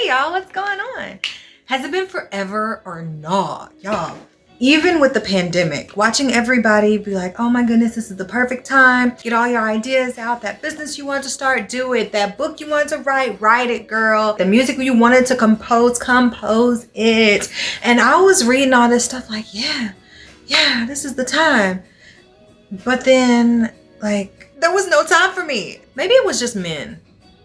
y'all, what's going on? Has it been forever or not, y'all? Even with the pandemic, watching everybody be like, oh my goodness, this is the perfect time. Get all your ideas out. That business you want to start, do it. That book you wanted to write it, girl. The music you wanted to compose it. And I was reading all this stuff like, yeah, this is the time. But then, like, there was no time for me. Maybe it was just men.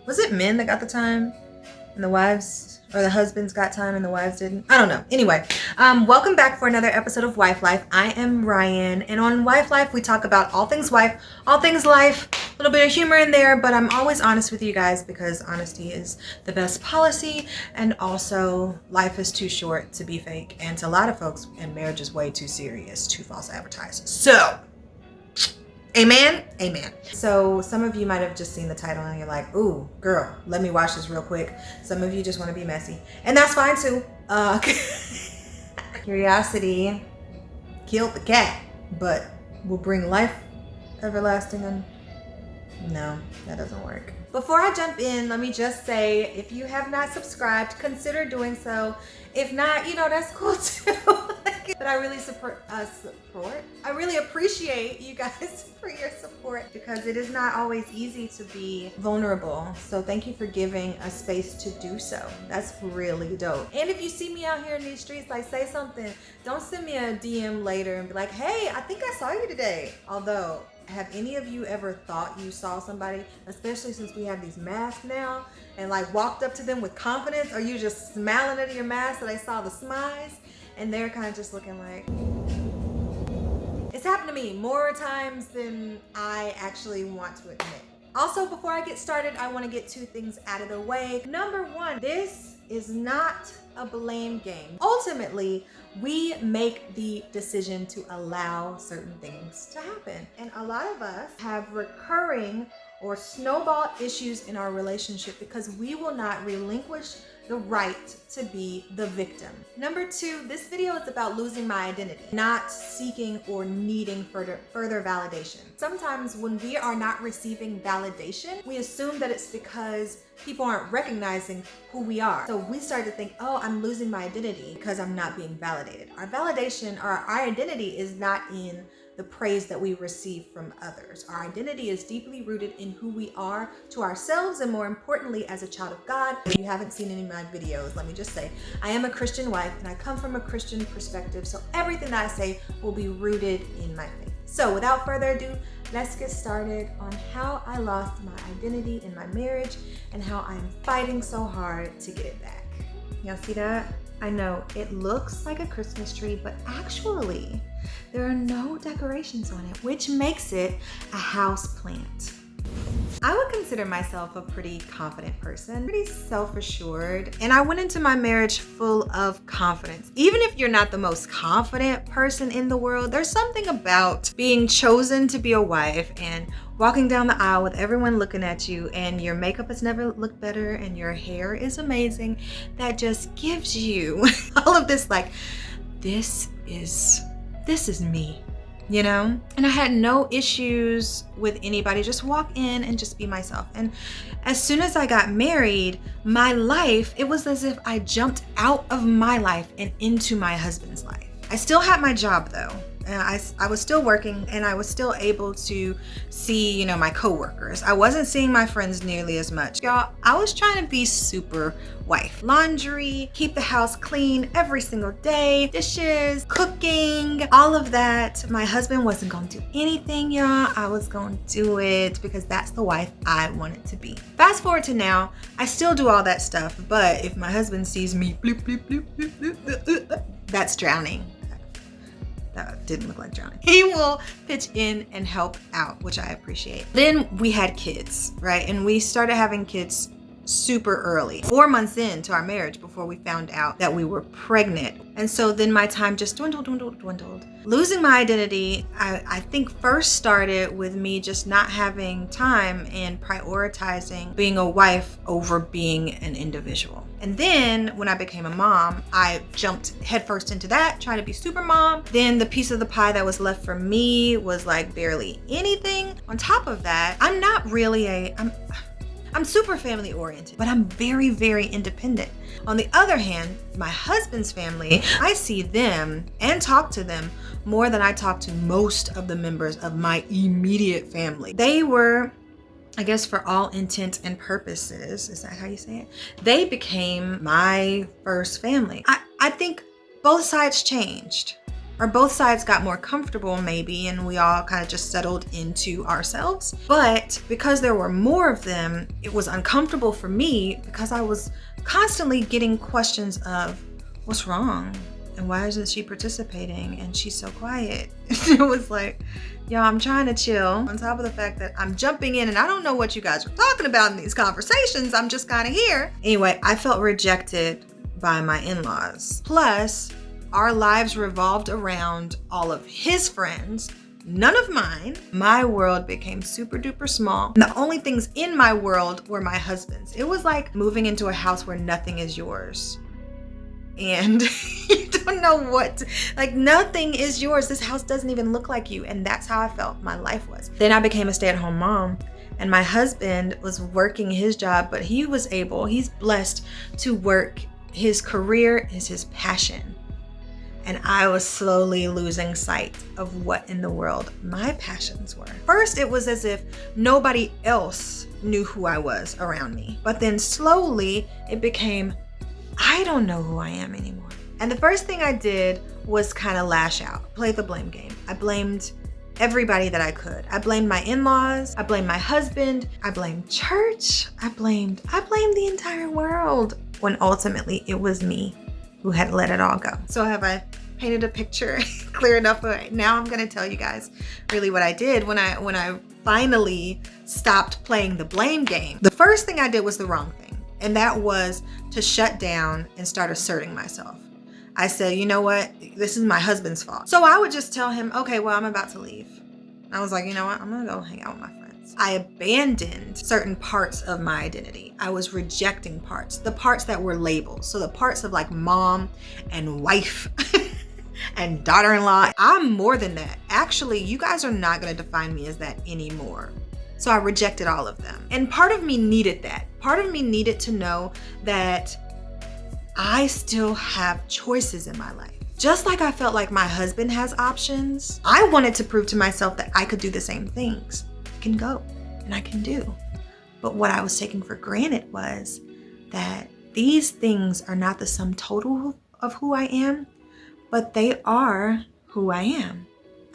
Was it men that got the time and the wives? Or the husbands got time and the wives didn't? I don't know. Anyway, welcome back for another episode of Wife Life. I am Ryan, and on Wife Life, we talk about all things wife, all things life, a little bit of humor in there, but I'm always honest with you guys because honesty is the best policy, and also life is too short to be fake, and to a lot of folks, and marriage is way too serious to false advertise. So, amen. So some of you might have just seen the title and you're like, ooh, girl, let me watch this real quick. Some of you just want to be messy, and that's fine too. Curiosity killed the cat, but will bring life everlasting. And no, that doesn't work. Before I jump in, let me just say, if you have not subscribed, consider doing so. If not, that's cool too. But I really I really appreciate you guys for your support, because it is not always easy to be vulnerable. So thank you for giving a space to do so. That's really dope. And if you see me out here in these streets, like, say something. Don't send me a DM later and be like, hey, I think I saw you today. Although, have any of you ever thought you saw somebody, especially since we have these masks now, and like walked up to them with confidence, or you just smiling under your mask so they saw the smiles and they're kind of just looking like... It's happened to me more times than I actually want to admit. Also, before I get started, I want to get two things out of the way. Number one, this is not a blame game. Ultimately, we make the decision to allow certain things to happen. And a lot of us have recurring or snowball issues in our relationship because we will not relinquish the right to be the victim. Number two, this video is about losing my identity, not seeking or needing further validation. Sometimes when we are not receiving validation, we assume that it's because people aren't recognizing who we are. So we start to think, oh, I'm losing my identity because I'm not being validated. Our validation or our identity is not in the praise that we receive from others. Our identity is deeply rooted in who we are to ourselves, and more importantly, as a child of God. If you haven't seen any of my videos, let me just say, I am a Christian wife and I come from a Christian perspective, so everything that I say will be rooted in my faith. So without further ado, let's get started on how I lost my identity in my marriage and how I'm fighting so hard to get it back. Y'all see that? I know it looks like a Christmas tree, but actually there are no decorations on it, which makes it a house plant. I would consider myself a pretty confident person, pretty self-assured, and I went into my marriage full of confidence. Even if you're not the most confident person in the world, there's something about being chosen to be a wife and walking down the aisle with everyone looking at you, and your makeup has never looked better and your hair is amazing, that just gives you all of this, like, this is me. And I had no issues with anybody. Just walk in and just be myself. And as soon as I got married, my life, it was as if I jumped out of my life and into my husband's life. I still had my job though. I was still working, and I was still able to see, my coworkers. I wasn't seeing my friends nearly as much. Y'all, I was trying to be super wife. Laundry, keep the house clean every single day, dishes, cooking, all of that. My husband wasn't going to do anything, y'all. I was going to do it because that's the wife I wanted to be. Fast forward to now, I still do all that stuff, but if my husband sees me, bloop, bloop, bloop, bloop, bloop, bloop, that's drowning. That didn't look like drowning. He will pitch in and help out, which I appreciate. Then we had kids, right? And we started having kids super early, 4 months into our marriage before we found out that we were pregnant. And so then my time just dwindled. Losing my identity, I think first started with me just not having time and prioritizing being a wife over being an individual. And then when I became a mom, I jumped headfirst into that, trying to be super mom. Then the piece of the pie that was left for me was like barely anything. On top of that, I'm not really I'm super family oriented, but I'm very, very independent. On the other hand, my husband's family, I see them and talk to them more than I talk to most of the members of my immediate family. They were, I guess, for all intents and purposes, is that how you say it? They became my first family. I think both sides changed, or both sides got more comfortable maybe, and we all kind of just settled into ourselves. But because there were more of them, it was uncomfortable for me because I was constantly getting questions of, what's wrong? And why isn't she participating? And she's so quiet. It was like, yo, I'm trying to chill. On top of the fact that I'm jumping in and I don't know what you guys are talking about in these conversations. I'm just kind of here. Anyway, I felt rejected by my in-laws. Plus, our lives revolved around all of his friends, none of mine. My world became super duper small. And the only things in my world were my husband's. It was like moving into a house where nothing is yours. And you don't know what, like nothing is yours. This house doesn't even look like you. And that's how I felt my life was. Then I became a stay-at-home mom, and my husband was working his job, but he's blessed to work. His career is his passion. And I was slowly losing sight of what in the world my passions were. First, it was as if nobody else knew who I was around me. But then slowly it became, I don't know who I am anymore. And the first thing I did was kind of lash out, play the blame game. I blamed everybody that I could. I blamed my in-laws, I blamed my husband, I blamed church, I blamed the entire world, when ultimately it was me who had let it all go. So have I painted a picture clear enough? Now I'm gonna tell you guys really what I did when I finally stopped playing the blame game. The first thing I did was the wrong thing, and that was to shut down and start asserting myself. I said, you know what? This is my husband's fault. So I would just tell him, okay, well, I'm about to leave. I was like, you know what? I'm gonna go hang out with my friends. I abandoned certain parts of my identity. I was rejecting parts, the parts that were labels. So the parts of like mom and wife and daughter-in-law. I'm more than that. Actually, you guys are not gonna define me as that anymore. So I rejected all of them. And part of me needed that. Part of me needed to know that I still have choices in my life. Just like I felt like my husband has options, I wanted to prove to myself that I could do the same things. I can go and I can do. But what I was taking for granted was that these things are not the sum total of who I am, but they are who I am.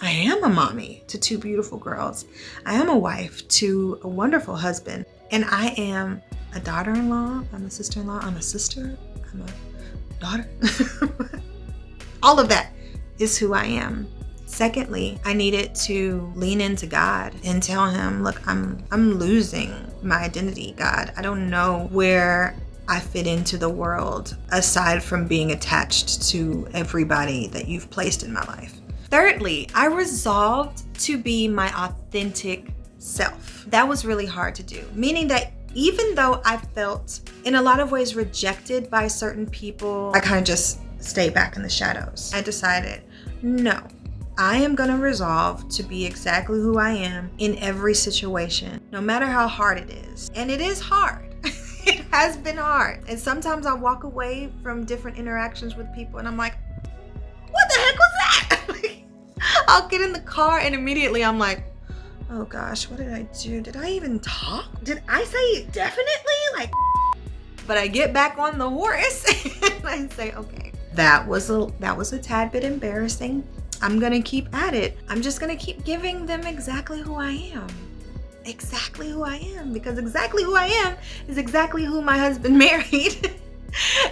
I am a mommy to two beautiful girls. I am a wife to a wonderful husband. And I am a daughter-in-law, I'm a sister-in-law, I'm a sister, I'm a daughter. All of that is who I am. Secondly, I needed to lean into God and tell him, look, I'm losing my identity, God. I don't know where I fit into the world aside from being attached to everybody that you've placed in my life. Thirdly, I resolved to be my authentic self. That was really hard to do, meaning that even though I felt in a lot of ways rejected by certain people, I kind of just stayed back in the shadows. I decided, no, I am going to resolve to be exactly who I am in every situation, no matter how hard it is. And it is hard. It has been hard. And sometimes I walk away from different interactions with people and I'm like, what the heck was that? I'll get in the car and immediately I'm like, oh gosh, what did I do? Did I even talk? Did I say definitely? But I get back on the horse and I say, okay, that was a tad bit embarrassing. I'm gonna keep at it. I'm just gonna keep giving them exactly who I am. Exactly who I am, because exactly who I am is exactly who my husband married.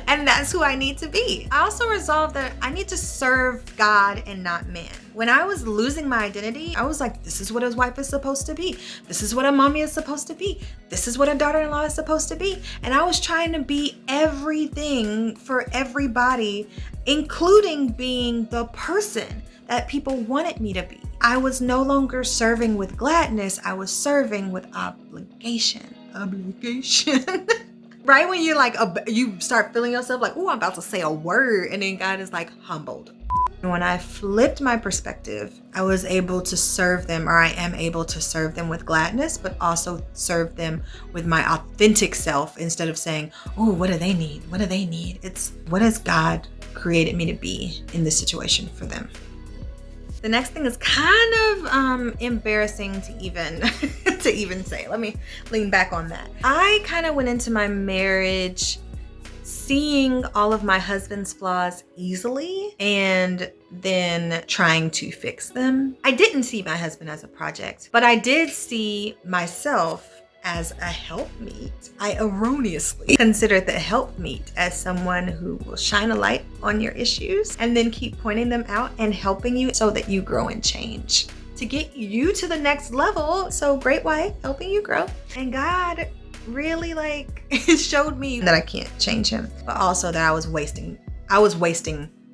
And that's who I need to be. I also resolved that I need to serve God and not man. When I was losing my identity, I was like, this is what a wife is supposed to be. This is what a mommy is supposed to be. This is what a daughter-in-law is supposed to be. And I was trying to be everything for everybody, including being the person that people wanted me to be. I was no longer serving with gladness. I was serving with obligation. Right when you're like, you start feeling yourself like, oh, I'm about to say a word. And then God is like, humbled. And when I flipped my perspective, I was able to serve them, or I am able to serve them with gladness, but also serve them with my authentic self instead of saying, oh, what do they need? What do they need? It's what has God created me to be in this situation for them? The next thing is kind of embarrassing to even to even say. Let me lean back on that. I kind of went into my marriage seeing all of my husband's flaws easily and then trying to fix them. I didn't see my husband as a project, but I did see myself as a helpmeet. I erroneously considered the helpmeet as someone who will shine a light on your issues and then keep pointing them out and helping you so that you grow and change to get you to the next level. So great wife helping you grow. And God really showed me that I can't change him, but also that I was wasting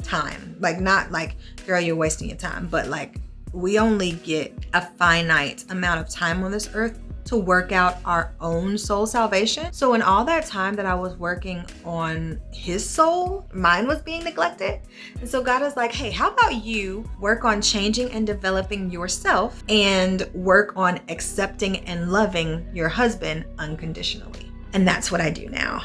time. Not like, girl, you're wasting your time, but we only get a finite amount of time on this earth to work out our own soul salvation. So in all that time that I was working on his soul, mine was being neglected. And so God is like, hey, how about you work on changing and developing yourself and work on accepting and loving your husband unconditionally? And that's what I do now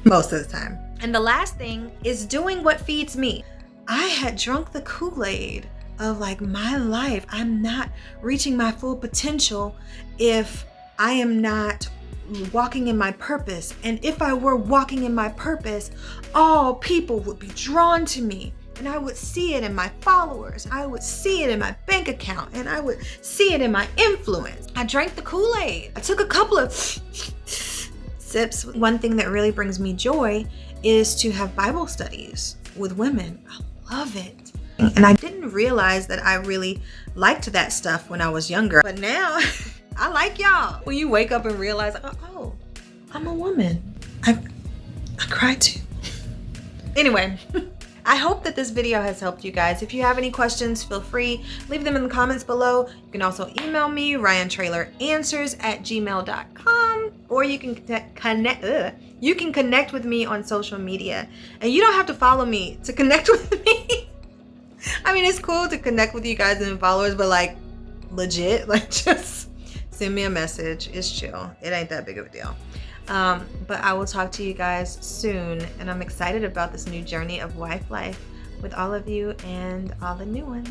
most of the time. And the last thing is doing what feeds me. I had drunk the Kool-Aid of my life. I'm not reaching my full potential if I am not walking in my purpose. And if I were walking in my purpose, all people would be drawn to me. And I would see it in my followers. I would see it in my bank account. And I would see it in my influence. I drank the Kool-Aid. I took a couple of sips. One thing that really brings me joy is to have Bible studies with women. I love it. And I didn't realize that I really liked that stuff when I was younger. But now I like y'all. When you wake up and realize, oh, I'm a woman. I cry too. Anyway, I hope that this video has helped you guys. If you have any questions, feel free, leave them in the comments below. You can also email me, ryantrayleranswers@gmail.com, or you can connect with me on social media. And you don't have to follow me to connect with me. I mean, it's cool to connect with you guys and followers, but legit, just send me a message. It's chill. It ain't that big of a deal. But I will talk to you guys soon, and I'm excited about this new journey of wife life with all of you and all the new ones.